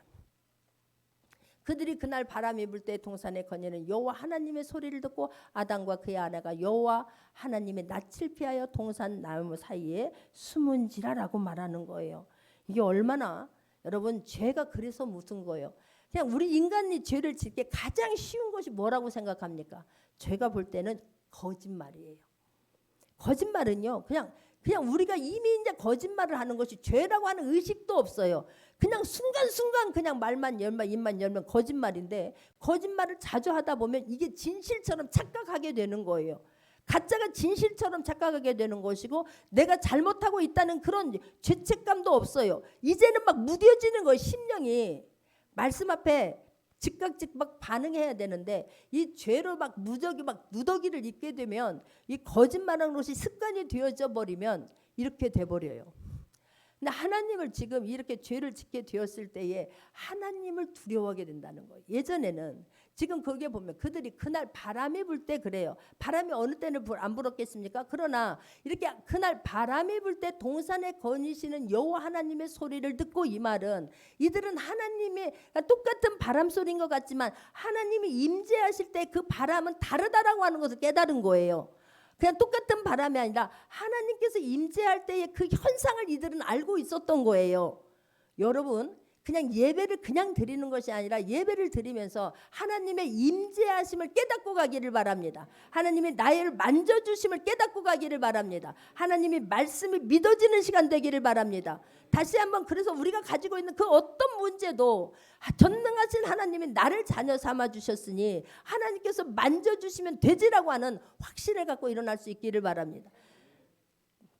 그들이 그날 바람이 불 때 동산에 거니는 여호와 하나님의 소리를 듣고 아담과 그의 아내가 여호와 하나님의 낯을 피하여 동산 나무 사이에 숨은지라라고 말하는 거예요. 이게 얼마나, 여러분, 죄가 그래서 무슨 거예요? 그냥 우리 인간이 죄를 짓게 가장 쉬운 것이 뭐라고 생각합니까? 죄가 볼 때는 거짓말이에요. 거짓말은요, 그냥 우리가 이미 이제 거짓말을 하는 것이 죄라고 하는 의식도 없어요. 그냥 순간순간 그냥 말만 열면 입만 열면 거짓말인데 거짓말을 자주 하다 보면 이게 진실처럼 착각하게 되는 거예요. 가짜가 진실처럼 착각하게 되는 것이고 내가 잘못하고 있다는 그런 죄책감도 없어요. 이제는 막 무뎌지는 거예요. 심령이 말씀 앞에 즉각 반응해야 되는데 이 죄로 막 무적이 막 누더기를 입게 되면 이 거짓말하는 것이 습관이 되어져 버리면 이렇게 돼 버려요. 근데 하나님을 지금 이렇게 죄를 짓게 되었을 때에 하나님을 두려워하게 된다는 거예요. 예전에는 지금 거기에 보면 그들이 그날 바람이 불 때 그래요. 바람이 어느 때는 안 불었겠습니까? 그러나 이렇게 그날 바람이 불 때 동산에 거니시는 여호와 하나님의 소리를 듣고, 이 말은 이들은 하나님의 똑같은 바람 소리인 것 같지만 하나님이 임재하실 때 그 바람은 다르다라고 하는 것을 깨달은 거예요. 그냥 똑같은 바람이 아니라 하나님께서 임재할 때의 그 현상을 이들은 알고 있었던 거예요. 여러분, 그냥 예배를 그냥 드리는 것이 아니라 예배를 드리면서 하나님의 임재하심을 깨닫고 가기를 바랍니다. 하나님이 나를 만져주심을 깨닫고 가기를 바랍니다. 하나님이 말씀이 믿어지는 시간 되기를 바랍니다. 다시 한번, 그래서 우리가 가지고 있는 그 어떤 문제도 전능하신 하나님이 나를 자녀 삼아 주셨으니 하나님께서 만져주시면 되지라고 하는 확신을 갖고 일어날 수 있기를 바랍니다.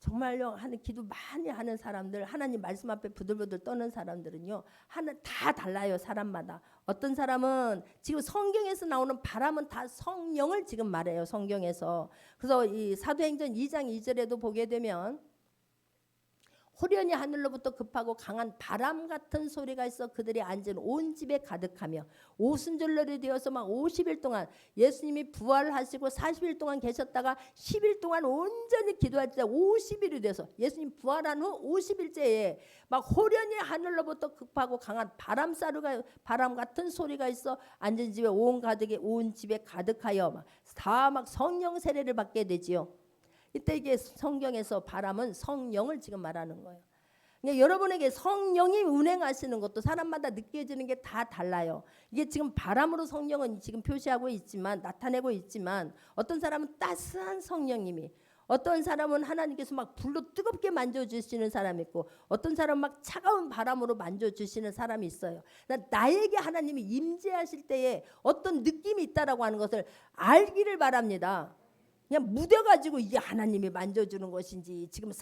정말요 하는 기도 많이 하는 사람들, 하나님 말씀 앞에 부들부들 떠는 사람들은요 하나 다 달라요. 사람마다. 어떤 사람은 지금 성경에서 나오는 바람은 다 성령을 지금 말해요. 성경에서. 그래서 이 사도행전 2장 2절에도 보게 되면 호련히 하늘로부터 급하고 강한 바람 같은 소리가 있어 그들이 앉은 온 집에 가득하며 오순절날이 되어서 막 50일 동안 예수님이 부활하시고 40일 동안 계셨다가 10일 동안 온전히 기도할 때 50일이 돼서 예수님 부활한 후 50일째에 막 호련히 하늘로부터 급하고 강한 바람 같은 소리가 있어 앉은 집에 온 집에 가득하여 다 막 성령 세례를 받게 되지요. 이때 이게 성경에서 바람은 성령을 지금 말하는 거예요. 그러니까 여러분에게 성령이 운행하시는 것도 사람마다 느껴지는 게 다 달라요. 이게 지금 바람으로 성령은 지금 표시하고 있지만 나타내고 있지만 어떤 사람은 따스한 성령님이 어떤 사람은 하나님께서 막 불로 뜨겁게 만져주시는 사람이 있고 어떤 사람은 막 차가운 바람으로 만져주시는 사람이 있어요. 나에게 하나님이 임재하실 때에 어떤 느낌이 있다라고 하는 것을 알기를 바랍니다. 그냥 묻어가지고 이게 하나님이 만져주는 것인지 지금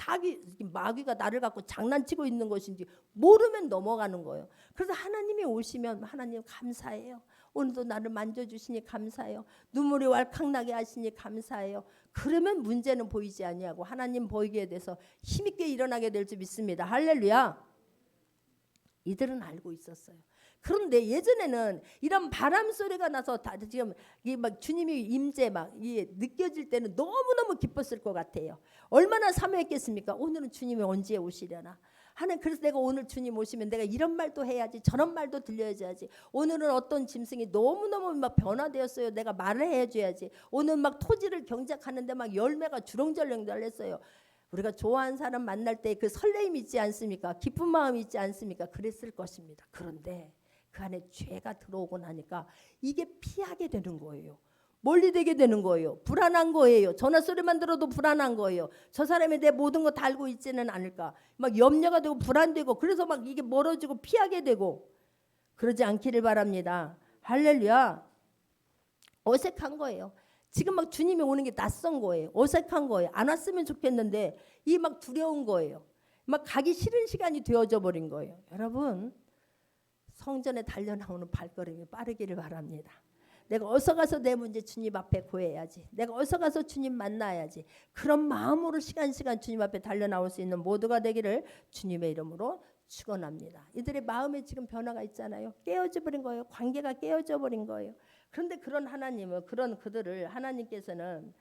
마귀가 나를 갖고 장난치고 있는 것인지 모르면 넘어가는 거예요. 그래서 하나님이 오시면 하나님 감사해요. 오늘도 나를 만져주시니 감사해요. 눈물이 왈칵나게 하시니 감사해요. 그러면 문제는 보이지 아니하고 하나님 보이게 돼서 힘있게 일어나게 될 줄 믿습니다. 할렐루야. 이들은 알고 있었어요. 그런데 예전에는 이런 바람 소리가 나서 다 지금 막 주님이 임재 막 이게 느껴질 때는 너무너무 기뻤을 것 같아요. 얼마나 사모했겠습니까? 오늘은 주님이 언제 오시려나. 하나님 그래서 내가 오늘 주님 오시면 내가 이런 말도 해야지 저런 말도 들려야지. 오늘은 어떤 짐승이 너무너무 막 변화되었어요. 내가 말을 해줘야지. 오늘 막 토지를 경작하는데 막 열매가 주렁절렁 달렸어요. 우리가 좋아하는 사람 만날 때 그 설레임이 있지 않습니까? 기쁜 마음이 있지 않습니까? 그랬을 것입니다. 그런데 그 안에 죄가 들어오고 나니까 이게 피하게 되는 거예요. 멀리 되게 되는 거예요. 불안한 거예요. 전화 소리만 들어도 불안한 거예요. 저 사람이 내 모든 거 다 알고 있지는 않을까. 막 염려가 되고 불안되고 그래서 막 이게 멀어지고 피하게 되고 그러지 않기를 바랍니다. 할렐루야. 어색한 거예요. 지금 막 주님이 오는 게 낯선 거예요. 어색한 거예요. 안 왔으면 좋겠는데 이 막 두려운 거예요. 막 가기 싫은 시간이 되어져 버린 거예요. 여러분 성전에 달려나오는 발걸음이 빠르기를 바랍니다. 내가 어서 가서 내 문제 주님 앞에 고해야지. 내가 어서 가서 주님 만나야지. 그런 마음으로 시간 주님 앞에 달려나올 수 있는 모두가 되기를 주님의 이름으로 축원합니다. 이들의 마음에 지금 변화가 있잖아요. 깨어져 버린 거예요. 관계가 깨어져 버린 거예요. 그런데 그런 하나님은 그들을 하나님께서는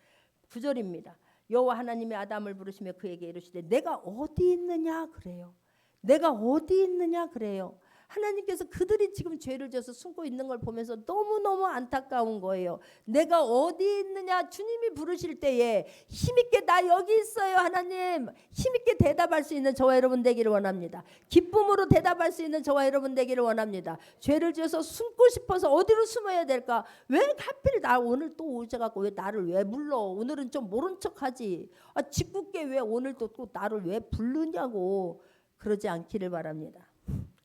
9절입니다. 여호와 하나님이 아담을 부르시며 그에게 이르시되 내가 어디 있느냐 그래요. 내가 어디 있느냐 그래요. 하나님께서 그들이 지금 죄를 져서 숨고 있는 걸 보면서 너무너무 안타까운 거예요. 내가 어디 있느냐 주님이 부르실 때에 힘있게 나 여기 있어요 하나님 힘있게 대답할 수 있는 저와 여러분 되기를 원합니다. 기쁨으로 대답할 수 있는 저와 여러분 되기를 원합니다. 죄를 지어서 숨고 싶어서 어디로 숨어야 될까? 왜 하필 나 오늘 또 오셔갖고 왜 나를 왜 불러? 오늘은 좀 모른 척하지. 짓궂게 왜 오늘 또 나를 왜 부르냐고 그러지 않기를 바랍니다.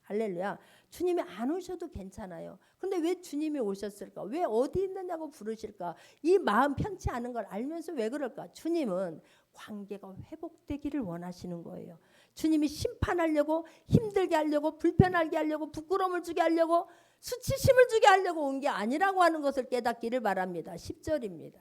할렐루야. 주님이 안 오셔도 괜찮아요. 근데 왜 주님이 오셨을까? 왜 어디 있느냐고 부르실까? 이 마음 편치 않은 걸 알면서 왜 그럴까? 주님은 관계가 회복되기를 원하시는 거예요. 주님이 심판하려고 힘들게 하려고 불편하게 하려고 부끄러움을 주게 하려고 수치심을 주게 하려고 온 게 아니라고 하는 것을 깨닫기를 바랍니다. 10절입니다.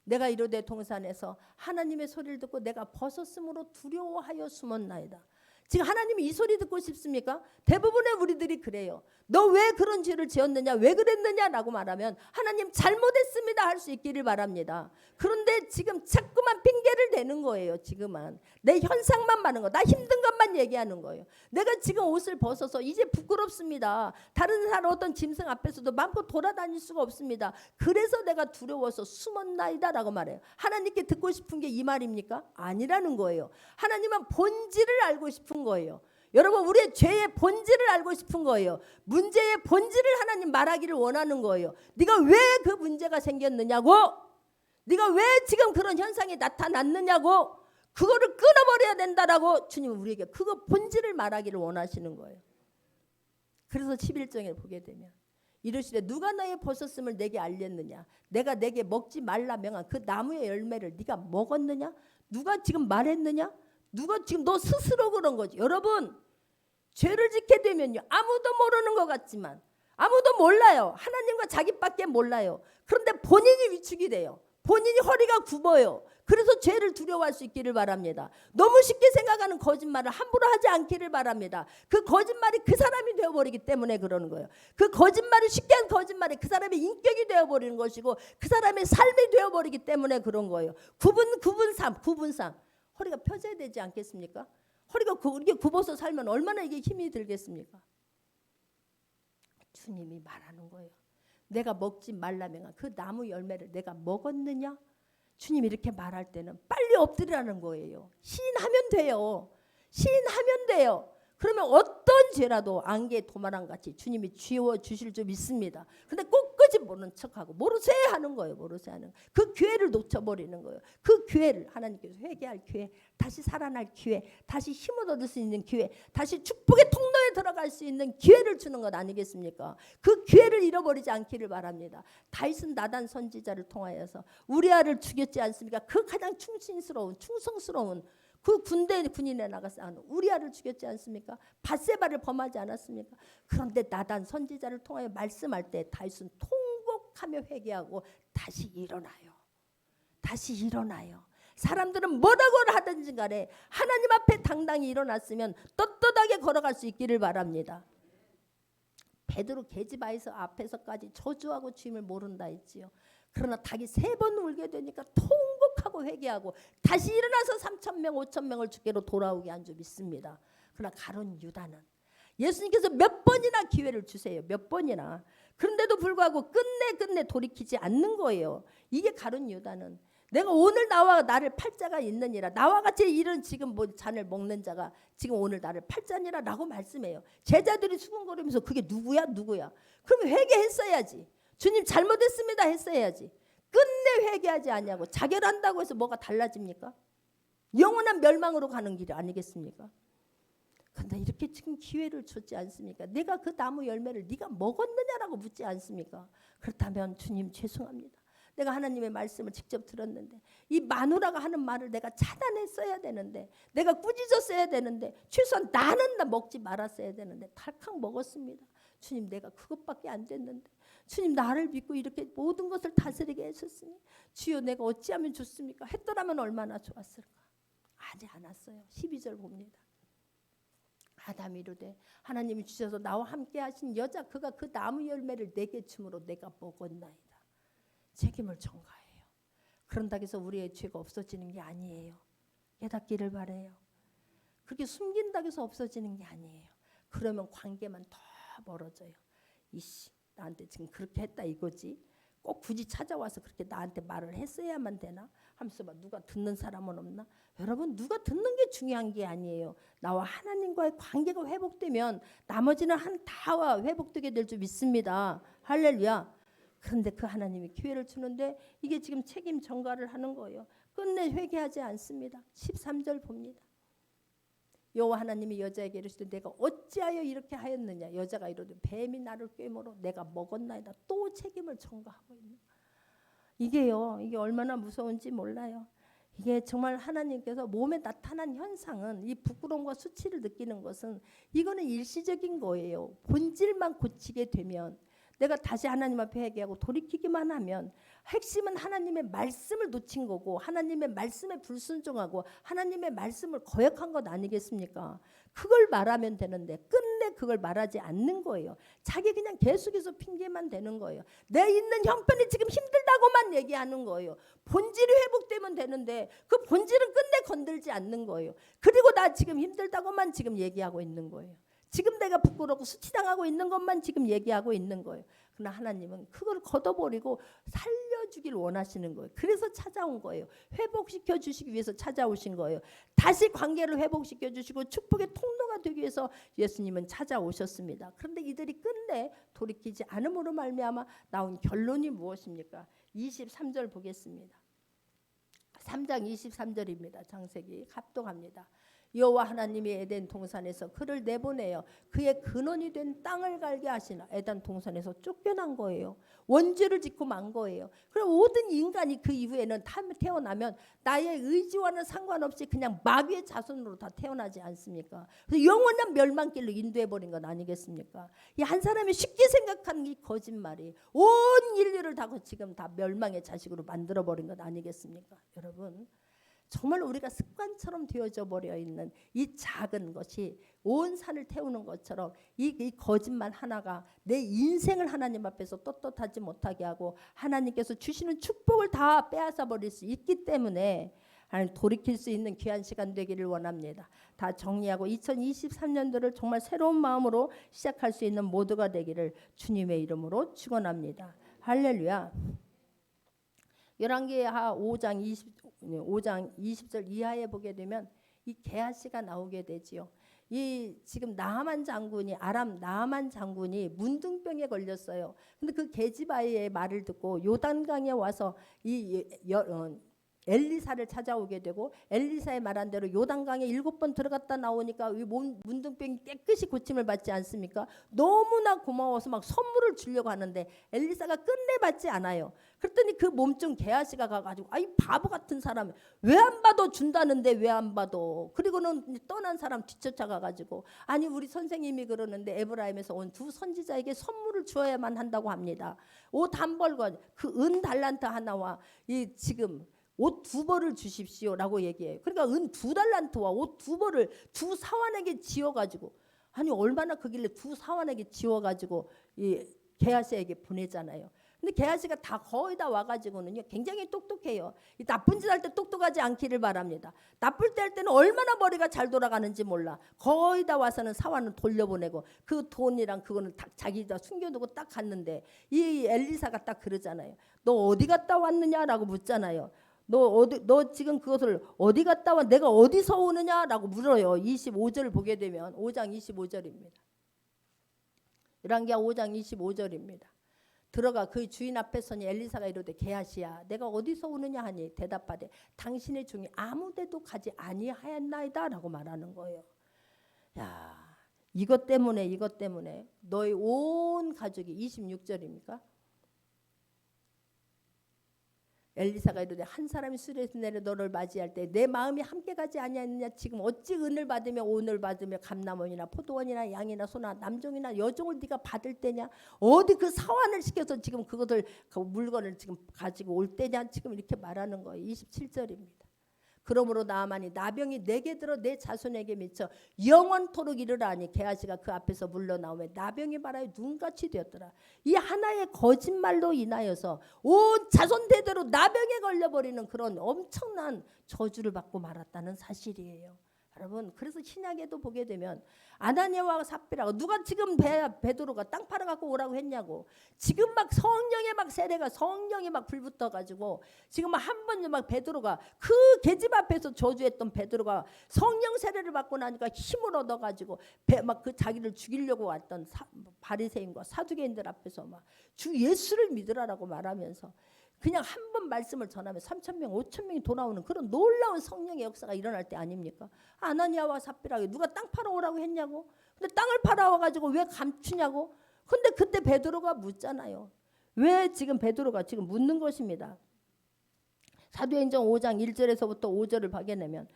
내가 이르되 동산에서 하나님의 소리를 듣고 내가 벗었으므로 두려워하여 숨었나이다. 지금 하나님이 이 소리 듣고 싶습니까? 대부분의 우리들이 그래요. 너 왜 그런 죄를 지었느냐? 왜 그랬느냐라고 말하면 하나님 잘못했습니다 할 수 있기를 바랍니다. 그런데 지금 자꾸만 핑계를 대는 거예요. 지금은 내 현상만 많은 거, 나 힘든 것만 얘기하는 거예요. 내가 지금 옷을 벗어서 이제 부끄럽습니다. 다른 사람 어떤 짐승 앞에서도 마음껏 돌아다닐 수가 없습니다. 그래서 내가 두려워서 숨었나이다라고 말해요. 하나님께 듣고 싶은 게 이 말입니까? 아니라는 거예요. 하나님은 본질을 알고 싶은 거예요. 여러분 우리의 죄의 본질을 알고 싶은 거예요. 문제의 본질을 하나님 말하기를 원하는 거예요. 네가 왜 그 문제가 생겼느냐고, 네가 왜 지금 그런 현상이 나타났느냐고, 그거를 끊어버려야 된다라고 주님은 우리에게 그거 본질을 말하기를 원하시는 거예요. 그래서 11장에 보게 되면 이르시되 누가 너의 벗었음을 내게 알렸느냐? 내가 내게 먹지 말라 명한 그 나무의 열매를 네가 먹었느냐? 누가 지금 말했느냐? 누가 지금 너 스스로 그런 거지. 여러분, 죄를 짓게 되면요, 아무도 모르는 것 같지만, 아무도 몰라요. 하나님과 자기밖에 몰라요. 그런데 본인이 위축이 돼요. 본인이 허리가 굽어요. 그래서 죄를 두려워할 수 있기를 바랍니다. 너무 쉽게 생각하는 거짓말을 함부로 하지 않기를 바랍니다. 그 거짓말이 그 사람이 되어버리기 때문에 그러는 거예요. 그 거짓말이, 쉽게 한 거짓말이 그 사람의 인격이 되어버리는 것이고 그 사람의 삶이 되어버리기 때문에 그런 거예요. 구분삼 허리가 펴져야 되지 않겠습니까? 허리가 이렇게 굽어서 살면 얼마나 이게 힘이 들겠습니까? 주님이 말하는 거예요. 내가 먹지 말라면 그 나무 열매를 내가 먹었느냐? 주님이 이렇게 말할 때는 빨리 엎드리라는 거예요. 시인하면 돼요. 시인하면 돼요. 그러면 어떤 죄라도 안개 도마랑 같이 주님이 지워 주실 줄 믿습니다. 근데 꿋꿋이 모른 척하고 모르쇠 하는 거예요. 모르쇠 하는 그 기회를 놓쳐버리는 거예요. 그 기회를 하나님께서 회개할 기회, 다시 살아날 기회, 다시 힘을 얻을 수 있는 기회, 다시 축복의 통로에 들어갈 수 있는 기회를 주는 것 아니겠습니까? 그 기회를 잃어버리지 않기를 바랍니다. 다윗은 나단 선지자를 통하여서 우리아를 죽였지 않습니까? 그 가장 충성스러운 그 군인에 나가서 우리아를 죽였지 않습니까? 밧세바를 범하지 않았습니까? 그런데 나단 선지자를 통하여 말씀할 때 다윗은 통곡하며 회개하고 다시 일어나요. 다시 일어나요. 사람들은 뭐라고 하든지 간에 하나님 앞에 당당히 일어났으면 떳떳하게 걸어갈 수 있기를 바랍니다. 베드로 계집 앞에서까지 저주하고 주임을 모른다 했지요. 그러나 닭이 3번 울게 되니까 통곡하고 회개하고 다시 일어나서 3,000명 5,000명을 주께로 돌아오게 한 줄 믿습니다. 그러나 가룟 유다는 예수님께서 몇 번이나 기회를 주세요. 몇 번이나. 그런데도 불구하고 끝내 돌이키지 않는 거예요. 이게 가룟 유다는 내가 오늘 나와 나를 팔 자가 있느니라. 나와 같이 이런 지금 잔을 먹는 자가 지금 오늘 나를 팔 자니라 라고 말씀해요. 제자들이 수군거리면서 그게 누구야? 그럼 회개했어야지. 주님 잘못했습니다 했어야지. 끝내 회개하지 않냐고. 자결한다고 해서 뭐가 달라집니까? 영원한 멸망으로 가는 길이 아니겠습니까? 그런데 이렇게 지금 기회를 줬지 않습니까? 내가 그 나무 열매를 네가 먹었느냐라고 묻지 않습니까? 그렇다면 주님 죄송합니다. 내가 하나님의 말씀을 직접 들었는데 이 마누라가 하는 말을 내가 차단했어야 되는데, 내가 꾸짖었어야 되는데, 최소한 나는 먹지 말았어야 되는데 탈칵 먹었습니다. 주님 내가 그것밖에 안 됐는데 주님 나를 믿고 이렇게 모든 것을 다스리게 하셨으니 주여 내가 어찌하면 좋습니까? 했더라면 얼마나 좋았을까? 하지 않았어요. 12절 봅니다. 아담이 이르되 하나님이 주셔서 나와 함께 하신 여자 그가 그 나무 열매를 내게 주므로 내가 먹었나이다. 책임을 전가해요. 그런다고 해서 우리의 죄가 없어지는 게 아니에요. 깨닫기를 바라요. 그렇게 숨긴다고 해서 없어지는 게 아니에요. 그러면 관계만 더 멀어져요. 이씨 나한테 지금 그렇게 했다 이거지. 꼭 굳이 찾아와서 그렇게 나한테 말을 했어야만 되나? 하면서 막 누가 듣는 사람은 없나? 여러분 누가 듣는 게 중요한 게 아니에요. 나와 하나님과의 관계가 회복되면 나머지는 다 회복되게 될 줄 믿습니다. 할렐루야. 그런데 그 하나님이 기회를 주는데 이게 지금 책임 전가를 하는 거예요. 끝내 회개하지 않습니다. 13절 봅니다. 여호와 하나님이 여자에게 이르시되 내가 어찌하여 이렇게 하였느냐. 여자가 이르되 뱀이 나를 꿰물어 내가 먹었나이다. 또 책임을 전가하고 있는 거예요. 이게 얼마나 무서운지 몰라요. 이게 정말 하나님께서 몸에 나타난 현상은, 이 부끄러움과 수치를 느끼는 것은 이거는 일시적인 거예요. 본질만 고치게 되면, 내가 다시 하나님 앞에 회개하고 돌이키기만 하면, 핵심은 하나님의 말씀을 놓친 거고 하나님의 말씀에 불순종하고 하나님의 말씀을 거역한 것 아니겠습니까? 그걸 말하면 되는데 끝내 그걸 말하지 않는 거예요. 자기 그냥 계속해서 핑계만 대는 거예요. 내 있는 형편이 지금 힘들다고만 얘기하는 거예요. 본질이 회복되면 되는데 그 본질은 끝내 건들지 않는 거예요. 그리고 나 지금 힘들다고만 지금 얘기하고 있는 거예요. 지금 내가 부끄럽고 수치당하고 있는 것만 지금 얘기하고 있는 거예요. 그러나 하나님은 그걸 걷어버리고 살려주길 원하시는 거예요. 그래서 찾아온 거예요. 회복시켜 주시기 위해서 찾아오신 거예요. 다시 관계를 회복시켜 주시고 축복의 통로가 되기 위해서 예수님은 찾아오셨습니다. 그런데 이들이 끝내 돌이키지 않음으로 말미암아 나온 결론이 무엇입니까? 23절 보겠습니다. 3장 23절입니다. 창세기 합독합니다. 여호와 하나님이 에덴 동산에서 그를 내보내어 그의 근원이 된 땅을 갈게 하시나. 에덴 동산에서 쫓겨난 거예요. 원죄를 짓고 만 거예요. 그럼 모든 인간이 그 이후에는 태어나면 나의 의지와는 상관없이 그냥 마귀의 자손으로 다 태어나지 않습니까? 그래서 영원한 멸망길로 인도해버린 건 아니겠습니까? 이 한 사람이 쉽게 생각하는 이 거짓말이 온 인류를 다 지금 다 멸망의 자식으로 만들어버린 건 아니겠습니까? 여러분, 정말 우리가 습관처럼 되어져 버려 있는 이 작은 것이 온 산을 태우는 것처럼 이 거짓말 하나가 내 인생을 하나님 앞에서 떳떳하지 못하게 하고 하나님께서 주시는 축복을 다 빼앗아 버릴 수 있기 때문에 하나님 돌이킬 수 있는 귀한 시간 되기를 원합니다. 다 정리하고 2023년도를 정말 새로운 마음으로 시작할 수 있는 모두가 되기를 주님의 이름으로 축원합니다. 할렐루야. 열왕기하 5장 20절 이하에 보게 되면 이 게하시가 나오게 되지요. 이 지금 나하만 장군이 아람 나하만 장군이 문둥병에 걸렸어요. 근데 그 게지바의 말을 듣고 요단강에 와서 엘리사를 찾아오게 되고 엘리사의 말한 대로 요단강에 7번 들어갔다 나오니까 이 문둥병이 깨끗이 고침을 받지 않습니까? 너무나 고마워서 막 선물을 주려고 하는데 엘리사가 끝내 받지 않아요. 그랬더니 그 몸중 게하시가 가가지고 아이 바보 같은 사람 왜 안 봐도 준다는데 왜 안 봐도. 그리고는 떠난 사람 뒤쫓아가가지고 아니 우리 선생님이 그러는데 에브라임에서 온 두 선지자에게 선물을 주어야만 한다고 합니다. 옷 한 벌과 그 은 달란트 하나와 이 지금 옷 2벌을 주십시오라고 얘기해요. 그러니까 은 2달란트와 옷 2벌을 두 사환에게 지어가지고 아니 얼마나 그 길래 두 사환에게 지어가지고 이 게하시에게 보내잖아요. 근데 게하시가 다 거의 다 와가지고는요 굉장히 똑똑해요. 이 나쁜 짓 할 때 똑똑하지 않기를 바랍니다. 나쁠 때 할 때는 얼마나 머리가 잘 돌아가는지 몰라. 거의 다 와서는 사환을 돌려보내고 그 돈이랑 그거는 다 자기가 숨겨두고 딱 갔는데 이 엘리사가 딱 그러잖아요. 너 어디 갔다 왔느냐라고 묻잖아요. 너 지금 그것을 어디 갔다 와? 내가 어디서 오느냐라고 물어요. 25절 보게 되면 5장 25절입니다. 열왕기하 5장 25절입니다. 들어가 그 주인 앞에 서니 엘리사가 이르되 게하시야 내가 어디서 오느냐 하니 대답하되 당신의 종이 아무데도 가지 아니하였나이다 라고 말하는 거예요. 야, 이것 때문에 너희 온 가족이 26절입니까? 엘리사가 이르되 한 사람이 수레에서 내려 너를 맞이할 때 내 마음이 함께 가지 아니하느냐. 지금 어찌 은을 받으며 온을 받으며 감람원이나 포도원이나 양이나 소나 남종이나 여종을 네가 받을 때냐. 어디 그 사환을 시켜서 지금 그것을 그 물건을 지금 가지고 올 때냐. 지금 이렇게 말하는 거예요. 27절입니다. 그러므로 나아만이 나병이 내게 들어 내 자손에게 미쳐 영원토록 이르라니. 게하시가 그 앞에서 물러나오며 나병이 바라에 눈같이 되었더라. 이 하나의 거짓말로 인하여서 온 자손 대대로 나병에 걸려버리는 그런 엄청난 저주를 받고 말았다는 사실이에요. 여러분, 그래서 신약에도 보게 되면 아나니아와 삽비라고 누가 지금 베드로가 땅 팔아 갖고 오라고 했냐고. 지금 막 성령의 막 세례가 성령이 막 불붙어 가지고 지금 한 번 막 베드로가 그 계집 앞에서 저주했던 베드로가 성령 세례를 받고 나니까 힘을 얻어 가지고 막 그 자기를 죽이려고 왔던 바리새인과 사두개인들 앞에서 막 주 예수를 믿으라라고 말하면서 그냥 한 번 말씀을 전하면 3,000명, 5,000명이 돌아오는 그런 놀라운 성령의 역사가 일어날 때 아닙니까? 아나니아와 삽비라고 누가 땅 팔아오라고 했냐고. 근데 땅을 팔아와가지고 왜 감추냐고. 근데 그때 베드로가 묻잖아요. 왜 지금 베드로가 지금 묻는 것입니다. 사도행전 5장 1절에서부터 5절을 박여내면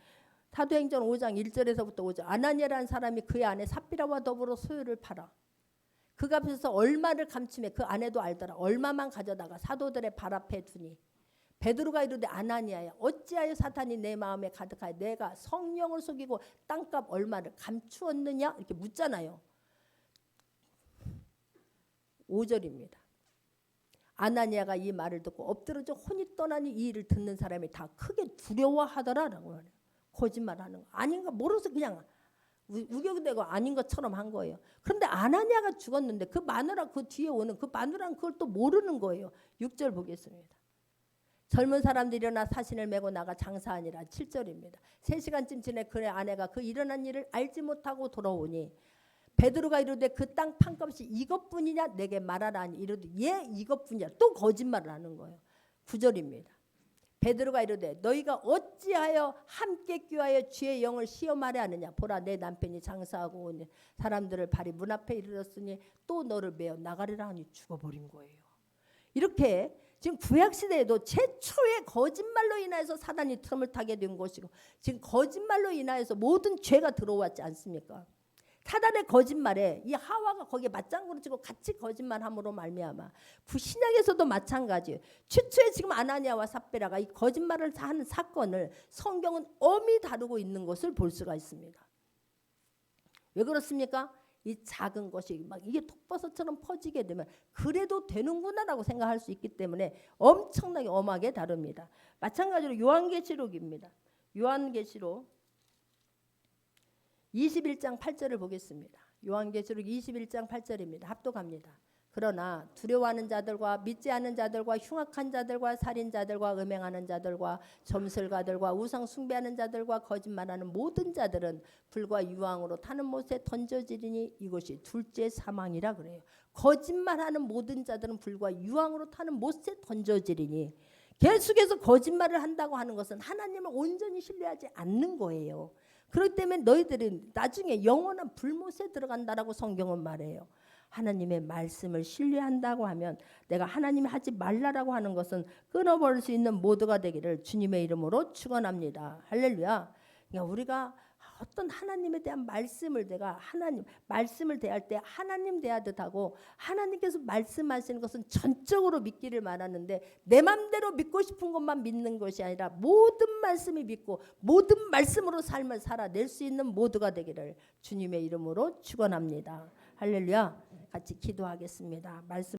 사도행전 5장 1절에서부터 5절 아나니아라는 사람이 그의 아내 삽비라와 더불어 소유를 팔아 그 값에서 얼마를 감추매 그 아내도 알더라. 얼마만 가져다가 사도들의 발 앞에 두니 베드로가 이르되 아나니아야 어찌하여 사탄이 내 마음에 가득하여 내가 성령을 속이고 땅값 얼마를 감추었느냐 이렇게 묻잖아요. 5절입니다. 아나니아가 이 말을 듣고 엎드러져 혼이 떠나니 이 일을 듣는 사람이 다 크게 두려워하더라라고 말해요. 거짓말하는 거 아닌가 모르서 그냥 우겨대고 아닌 것처럼 한 거예요. 그런데 아나니아가 죽었는데 그 마누라 그 뒤에 오는 그 마누라는 그걸 또 모르는 거예요. 6절 보겠습니다. 젊은 사람들이 일어나 사신을 메고 나가 장사하니라. 7절입니다. 3시간쯤 지내 그의 아내가 그 일어난 일을 알지 못하고 돌아오니 베드로가 이르되 그 땅 판값이 이것뿐이냐 내게 말하라 하니 이르되 예 이것뿐이야. 또 거짓말을 하는 거예요. 9절입니다. 베드로가 이르되 너희가 어찌하여 함께 꾀하여 주의 영을 시험하려 하느냐. 보라, 내 남편이 장사하고 온 사람들을 발이 문 앞에 이르렀으니 또 너를 메어 나가리라 하니 죽어버린 거예요. 이렇게 지금 구약시대에도 최초의 거짓말로 인하여서 사단이 틈을 타게 된 것이고, 지금 거짓말로 인하여서 모든 죄가 들어왔지 않습니까? 사단의 거짓말에 이 하와가 거기에 맞장구를 치고 같이 거짓말함으로 말미암아 신약에서도 마찬가지예요. 최초에 지금 아나니아와 삽비라가 이 거짓말을 하는 사건을 성경은 엄히 다루고 있는 것을 볼 수가 있습니다. 왜 그렇습니까? 이 작은 것이 막 이게 독버섯처럼 퍼지게 되면 그래도 되는구나라고 생각할 수 있기 때문에 엄청나게 엄하게 다룹니다. 마찬가지로 요한계시록입니다. 요한계시록 21장 8절을 보겠습니다. 요한계시록 21장 8절입니다. 합독합니다. 그러나 두려워하는 자들과 믿지 않는 자들과 흉악한 자들과 살인자들과 음행하는 자들과 점술가들과 우상 숭배하는 자들과 거짓말하는 모든 자들은 불과 유황으로 타는 못에 던져지리니 이것이 둘째 사망이라 그래요. 거짓말하는 모든 자들은 불과 유황으로 타는 못에 던져지리니, 계속해서 거짓말을 한다고 하는 것은 하나님을 온전히 신뢰하지 않는 거예요. 그렇기 때문에 너희들은 나중에 영원한 불못에 들어간다라고 성경은 말해요. 하나님의 말씀을 신뢰한다고 하면 내가 하나님이 하지 말라라고 하는 것은 끊어버릴 수 있는 모두가 되기를 주님의 이름으로 축원합니다. 할렐루야. 그러니까 우리가 어떤 하나님에 대한 말씀을 내가 하나님 말씀을 대할 때 하나님 대하듯 하고, 하나님께서 말씀하시는 것은 전적으로 믿기를 말하는데 내 맘대로 믿고 싶은 것만 믿는 것이 아니라 모든 말씀이 믿고 모든 말씀으로 삶을 살아낼 수 있는 모두가 되기를 주님의 이름으로 축원합니다. 할렐루야. 같이 기도하겠습니다. 말씀